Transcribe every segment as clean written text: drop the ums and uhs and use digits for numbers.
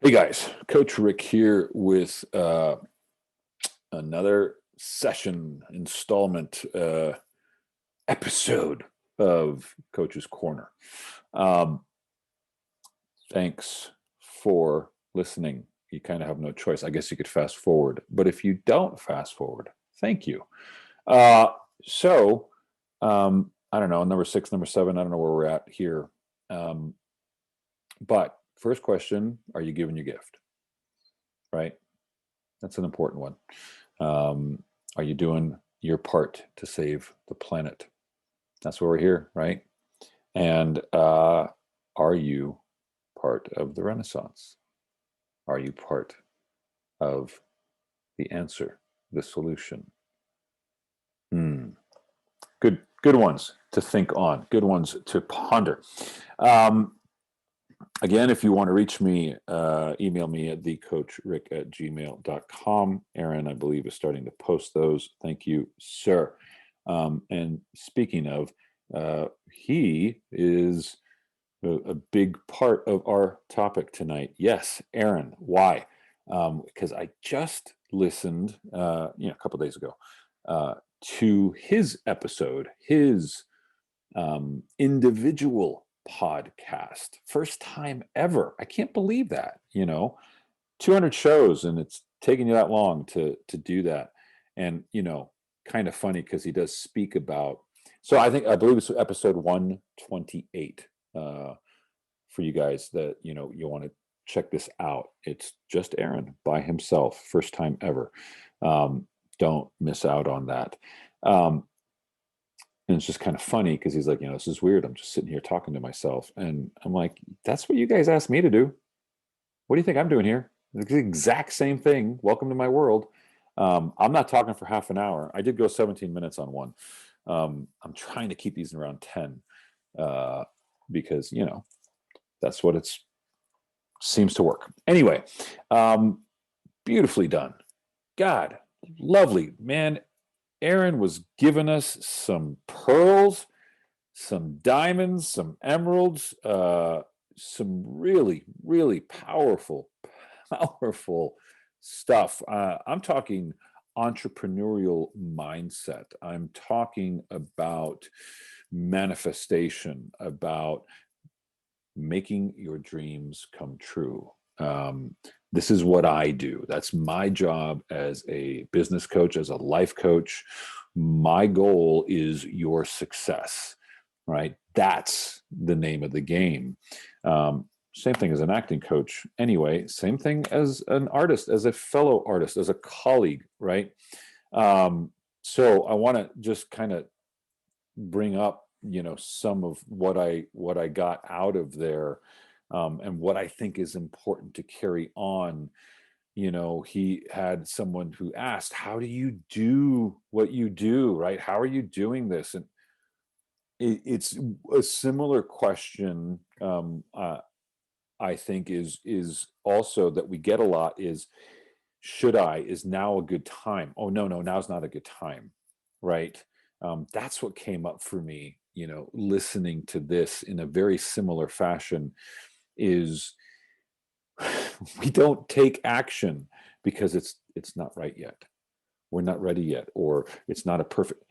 Hey guys, Coach Rick here with another session installment episode of Coach's Corner. Um, Thanks for listening. You kind of have no choice. I guess you could fast forward, but if you don't fast forward, thank you. Uh, so I don't know, number 6, number 7, I don't know where we're at here. But first question, are you giving your gift? Right? That's an important one. Are you doing your part to save the planet? That's why we're here, right? And are you part of the Renaissance? Are you part of the answer, the solution? Good ones to think on. Good ones to ponder. Again, if you want to reach me, email me at thecoachrick@gmail.com. Aaron, I believe, is starting to post those. Thank you, sir. And speaking of, he is a big part of our topic tonight. Yes, Aaron. Why? Because I just listened, a couple days ago, to his episode, his individual podcast. First time ever. I can't believe that, 200 shows and it's taking you that long to do that. And, kind of funny because he does speak about, so I believe it's episode 128 for you guys that, you want to check this out. It's just Aaron by himself. First time ever. Don't miss out on that. And it's just kind of funny because he's like, this is weird. I'm just sitting here talking to myself. And I'm like, that's what you guys asked me to do. What do you think I'm doing here? It's the exact same thing. Welcome to my world. I'm not talking for half an hour. I did go 17 minutes on one. I'm trying to keep these around 10 because, that's what it seems to work. Anyway, beautifully done. God, lovely, man. Aaron was giving us some pearls, some diamonds, some emeralds, some really, really powerful stuff. I'm talking entrepreneurial mindset. I'm talking about manifestation, about making your dreams come true. This is what I do. That's my job as a business coach, as a life coach. My goal is your success, right? That's the name of the game. Same thing as an acting coach. Anyway, same thing as an artist, as a fellow artist, as a colleague, right? So I want to just kind of bring up, some of what I got out of there, and what I think is important to carry on. He had someone who asked, how do you do what you do, right? How are you doing this? And it's a similar question. I think is also that we get a lot is, is now a good time? Oh, no, now's not a good time, right? That's what came up for me, listening to this in a very similar fashion is we don't take action because it's not right yet. We're not ready yet, or it's not a perfect.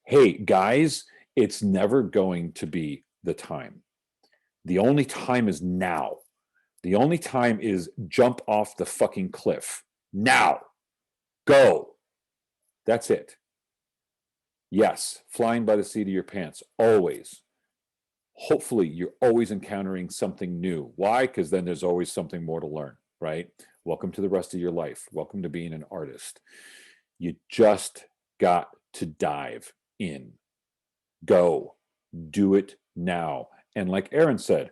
Hey, guys, it's never going to be the time. The only time is now. The only time is jump off the fucking cliff. Now. Go. That's it. Yes, flying by the seat of your pants, always. Hopefully, you're always encountering something new. Why? Because then there's always something more to learn, right? Welcome to the rest of your life. Welcome to being an artist. You just got to dive in. Go. Do it now. And like Aaron said,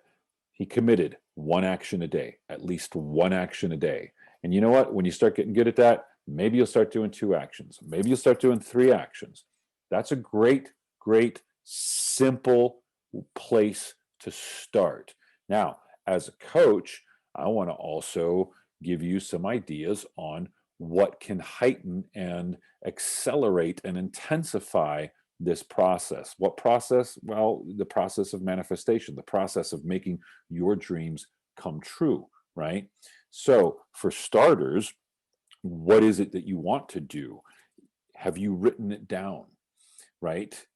he committed one action a day, at least one action a day. And you know what? When you start getting good at that, maybe you'll start doing 2 actions. Maybe you'll start doing 3 actions. That's a great, simple place to start. Now, as a coach, I want to also give you some ideas on what can heighten and accelerate and intensify this process. What process? Well, the process of manifestation, the process of making your dreams come true, right? So for starters, what is it that you want to do? Have you written it down, right?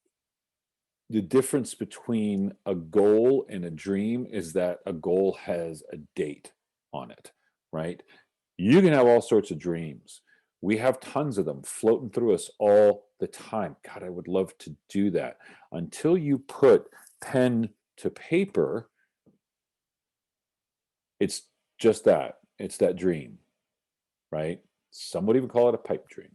The difference between a goal and a dream is that a goal has a date on it, right? You can have all sorts of dreams. We have tons of them floating through us all the time. God, I would love to do that. Until you put pen to paper, it's just that. It's that dream, right? Some would even call it a pipe dream.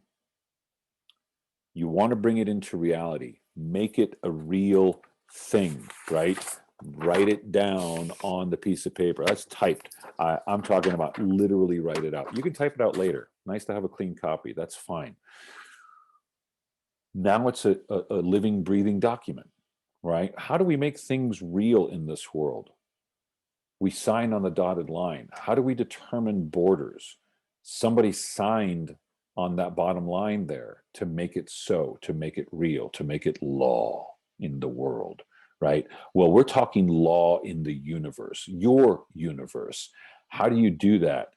You want to bring it into reality, make it a real thing, right? Write it down on the piece of paper. That's typed. I'm talking about literally write it out. You can type it out later. Nice to have a clean copy. That's fine. Now it's a living, breathing document, right? How do we make things real in this world? We sign on the dotted line. How do we determine borders? Somebody signed on that bottom line there to make it so, to make it real, to make it law in the world, right? Well, we're talking law in the universe, your universe. How do you do that?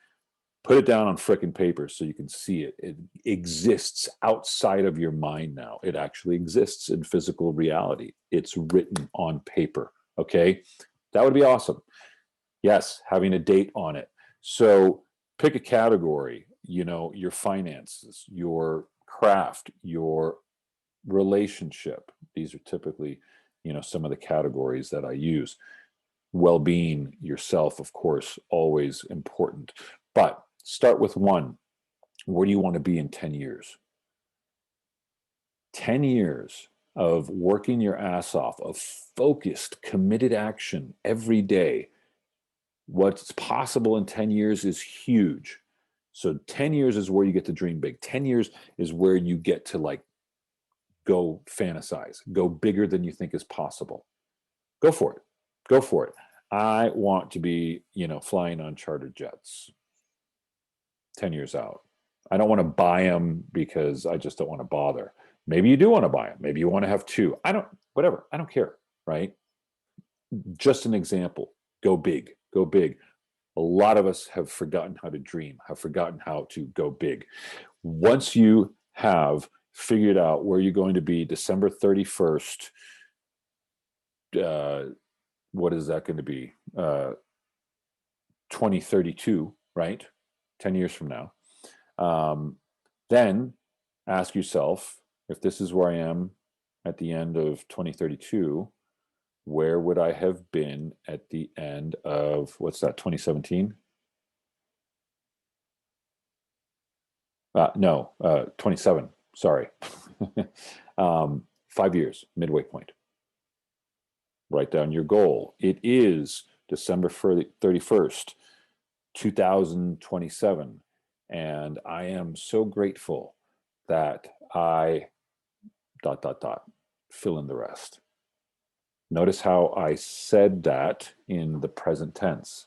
Put it down on frickin' paper so you can see it. It exists outside of your mind now. It actually exists in physical reality. It's written on paper, okay? That would be awesome. Yes, having a date on it. So pick a category, your finances, your craft, your relationship. These are typically, some of the categories that I use. Well-being, yourself, of course, always important. But start with one. Where do you want to be in 10 years? 10 years of working your ass off, of focused, committed action every day. What's possible in 10 years is huge. So 10 years is where you get to dream big. 10 years is where you get to go fantasize, go bigger than you think is possible. Go for it. Go for it. I want to be, flying on chartered jets 10 years out. I don't want to buy them because I just don't want to bother. Maybe you do want to buy them. Maybe you want to have two. Whatever. I don't care, right? Just an example. Go big. Go big. A lot of us have forgotten how to dream, have forgotten how to go big. Once you have figured out where you're going to be December 31st, what is that going to be? 2032, right? 10 years from now. Then ask yourself, if this is where I am at the end of 2032, where would I have been at the end of, 2017? No, 27, sorry. 5 years, midway point. Write down your goal. It is December 31st, 2027. And I am so grateful that I ... fill in the rest. Notice how I said that in the present tense.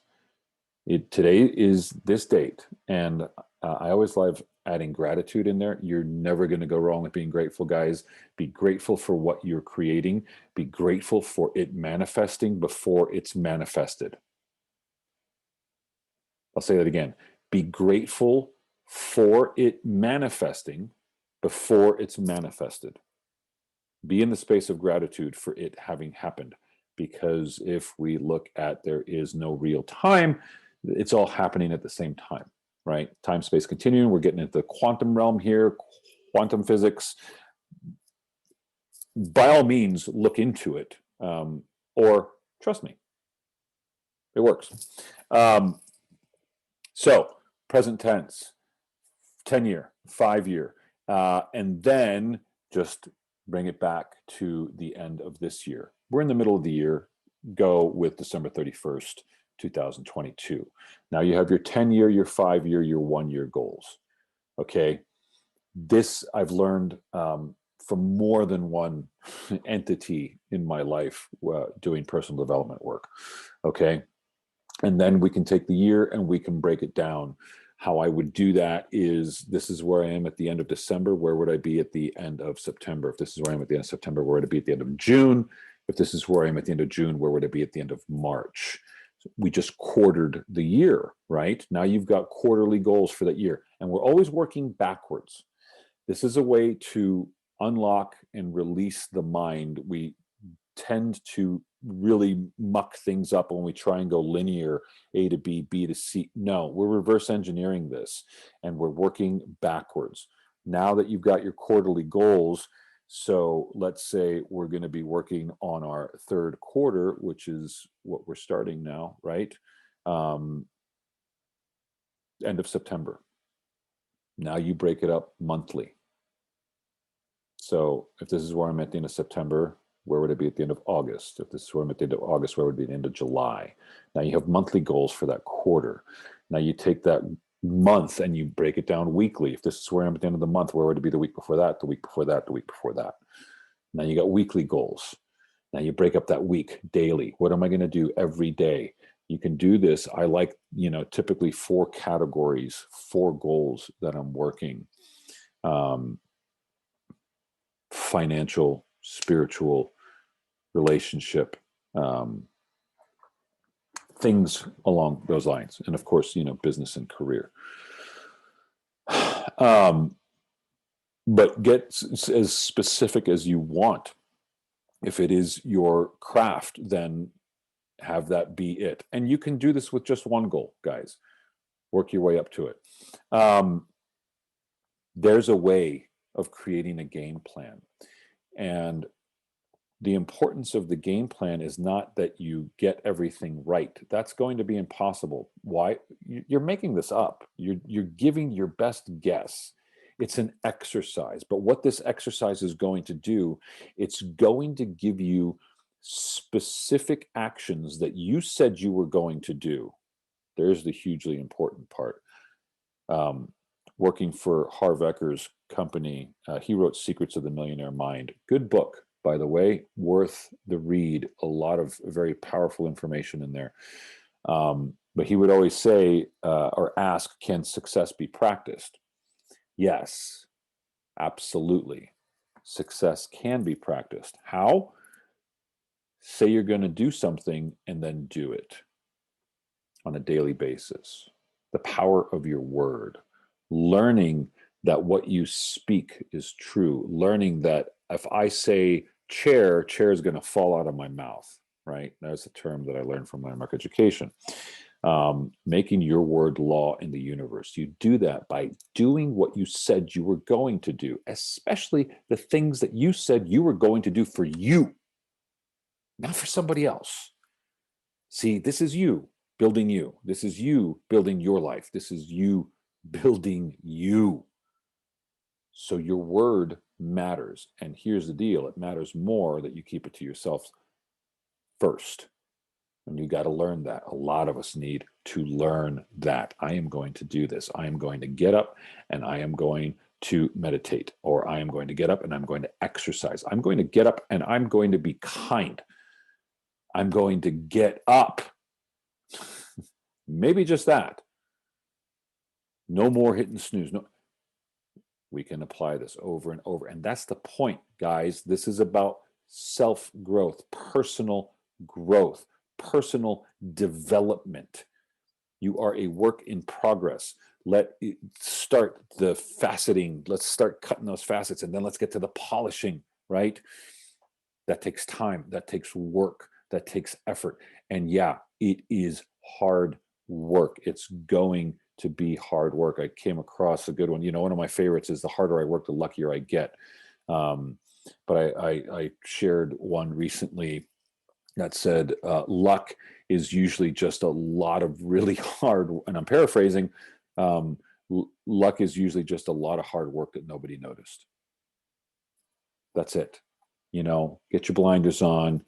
Today is this date, and I always love adding gratitude in there. You're never going to go wrong with being grateful, guys. Be grateful for what you're creating. Be grateful for it manifesting before it's manifested. I'll say that again. Be grateful for it manifesting before it's manifested. Be in the space of gratitude for it having happened. Because if we look at there is no real time, it's all happening at the same time, right? Time, space, continuum. We're getting into the quantum realm here, quantum physics. By all means, look into it, or trust me, it works. So present tense, 10-year, 5-year, and then just bring it back to the end of this year. We're in the middle of the year. Go with December 31st, 2022. Now you have your 10-year, your 5-year, your 1-year goals. Okay. This I've learned from more than one entity in my life doing personal development work. Okay. And then we can take the year and we can break it down. How I would do that is, this is where I am at the end of December. Where would I be at the end of September? If this is where I am at the end of September, where would I be at the end of June? If this is where I am at the end of June, where would I be at the end of March? We just quartered the year, right? Now you've got quarterly goals for that year. And we're always working backwards. This is a way to unlock and release the mind. We tend to really muck things up when we try and go linear, A to B, B to C. No, we're reverse engineering this and we're working backwards. Now that you've got your quarterly goals, so let's say we're going to be working on our third quarter, which is what we're starting now, right? End of September. Now you break it up monthly. So if this is where I'm at the end of September, where would it be at the end of August? If this is where I'm at the end of August, where would it be at the end of July? Now you have monthly goals for that quarter. Now you take that month and you break it down weekly. If this is where I'm at the end of the month, where would it be the week before that, the week before that, the week before that? Now you got weekly goals. Now you break up that week daily. What am I going to do every day? You can do this. I like, typically 4 categories, 4 goals that I'm working. Financial, spiritual, relationship, things along those lines. And of course, business and career. But get as specific as you want. If it is your craft, then have that be it. And you can do this with just one goal, guys. Work your way up to it. There's a way of creating a game plan. And the importance of the game plan is not that you get everything right. That's going to be impossible. Why? You're making this up. You're giving your best guess. It's an exercise. But what this exercise is going to do, it's going to give you specific actions that you said you were going to do. There's the hugely important part. Working for Harv Ekker's company, he wrote Secrets of the Millionaire Mind. Good book, by the way, worth the read. A lot of very powerful information in there. But he would always say or ask, can success be practiced? Yes, absolutely. Success can be practiced. How? Say you're going to do something and then do it on a daily basis. The power of your word. Learning that what you speak is true. Learning that if I say chair is going to fall out of my mouth, right? That's a term that I learned from Landmark Education. Making your word law in the universe. You do that by doing what you said you were going to do, especially the things that you said you were going to do for you, not for somebody else. See, this is you building you. This is you building your life. This is you building you. So your word matters. And here's the deal. It matters more that you keep it to yourself first. And you got to learn that. A lot of us need to learn that. I am going to do this. I am going to get up and I am going to meditate, or I am going to get up and I'm going to exercise. I'm going to get up and I'm going to be kind. I'm going to get up. Maybe just that. No more hitting snooze. No. We can apply this over and over. And that's the point, guys. This is about self-growth, personal growth, personal development. You are a work in progress. Let's start the faceting. Let's start cutting those facets, and then let's get to the polishing, right? That takes time. That takes work. That takes effort. And yeah, it is hard work. It's going to be hard work. I came across a good one. One of my favorites is the harder I work, the luckier I get. But I shared one recently that said, luck is usually just a lot of really hard, and I'm paraphrasing, luck is usually just a lot of hard work that nobody noticed. That's it. Get your blinders on,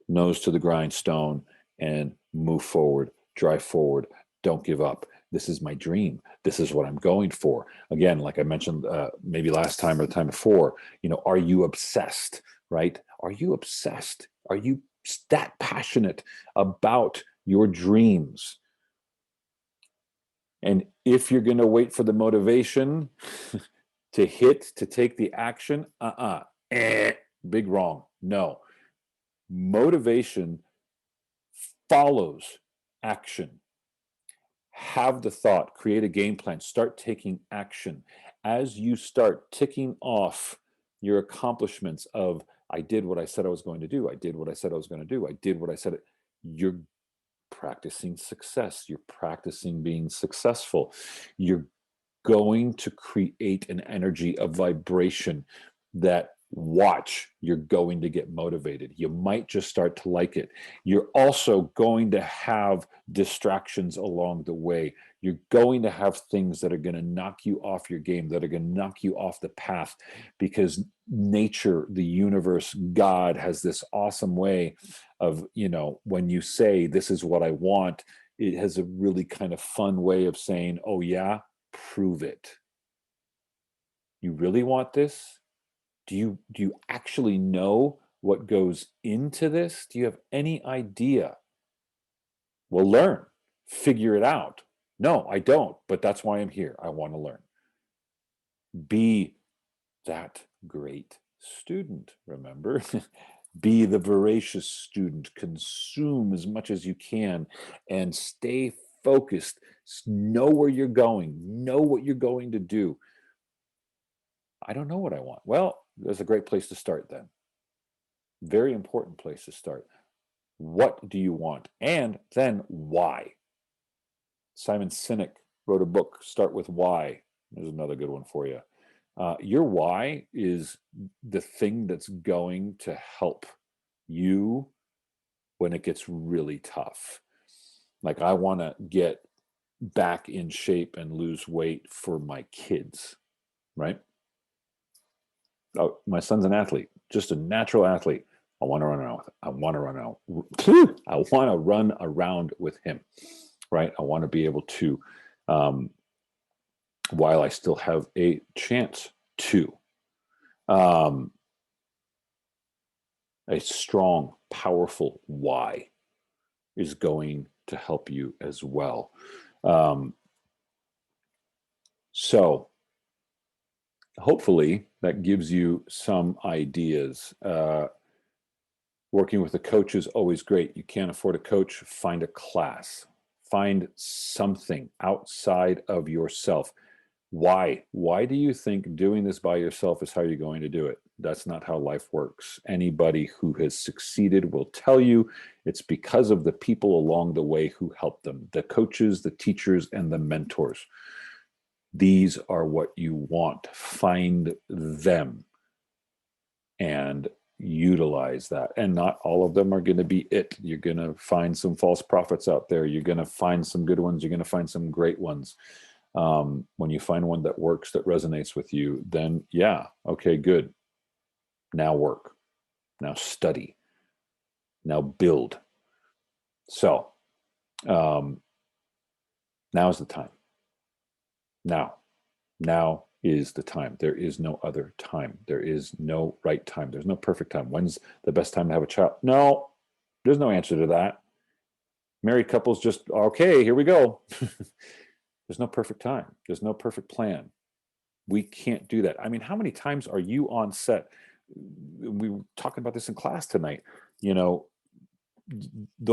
nose to the grindstone, and move forward, drive forward. Don't give up. This is my dream. This is what I'm going for. Again, like I mentioned, maybe last time or the time before, are you obsessed, right? Are you obsessed? Are you that passionate about your dreams? And if you're going to wait for the motivation to take the action, big wrong. No. Motivation follows action. Have the thought, create a game plan, start taking action. As you start ticking off your accomplishments of, I did what I said I was going to do, I did what I said I was going to do, I did what I said, you're practicing success, you're practicing being successful. You're going to create an energy, a vibration that, watch, you're going to get motivated. You might just start to like it. You're also going to have distractions along the way. You're going to have things that are going to knock you off your game, that are going to knock you off the path, because nature, the universe, God has this awesome way of, when you say, this is what I want, it has a really kind of fun way of saying, oh yeah, prove it. You really want this? Do you actually know what goes into this? Do you have any idea? Well, learn, figure it out. No, I don't, but that's why I'm here. I want to learn. Be that great student, remember? Be the voracious student. Consume as much as you can and stay focused. Know where you're going. Know what you're going to do. I don't know what I want. Well, there's a great place to start then. Very important place to start. What do you want? And then why? Simon Sinek wrote a book, Start with Why. There's another good one for you. Your why is the thing that's going to help you when it gets really tough. Like, I want to get back in shape and lose weight for my kids, right? Oh, my son's an athlete, just a natural athlete. I want to run around with him. I want to run around. I want to run around with him, right? I want to be able to, while I still have a chance to, a strong, powerful why is going to help you as well. So hopefully that gives you some ideas. Working with a coach is always great. You can't afford a coach, find a class. Find something outside of yourself. Why? Why do you think doing this by yourself is how you're going to do it? That's not how life works. Anybody who has succeeded will tell you it's because of the people along the way who helped them, the coaches, the teachers, and the mentors. These are what you want. Find them and utilize that. And not all of them are going to be it. You're going to find some false prophets out there. You're going to find some good ones. You're going to find some great ones. When you find one that works, that resonates with you, then yeah, okay, good. Now work. Now study. Now build. So now is the time. Now is the time. There is no other time. There is no right time. There's no perfect time. When's the best time to have a child? No, there's no answer to that. Married couples just, okay, here we go. There's no perfect time. There's no perfect plan. We can't do that. I mean, how many times are you on set? We were talking about this in class tonight. The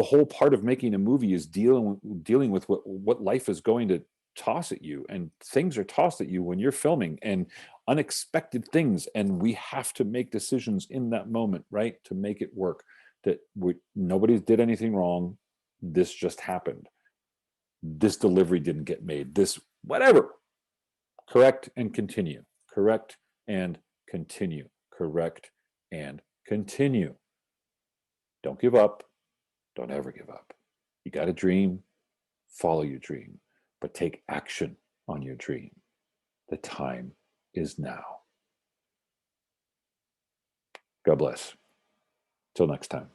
whole part of making a movie is dealing with what life is going to toss at you, and things are tossed at you when you're filming, and unexpected things, and we have to make decisions in that moment, right, to make it work. That nobody did anything wrong. This just happened. This delivery didn't get made. This whatever. Correct and continue. Correct and continue. Correct and continue. Don't give up. Don't ever give up. You got a dream, follow your dream, but take action on your dream. The time is now. God bless. Till next time.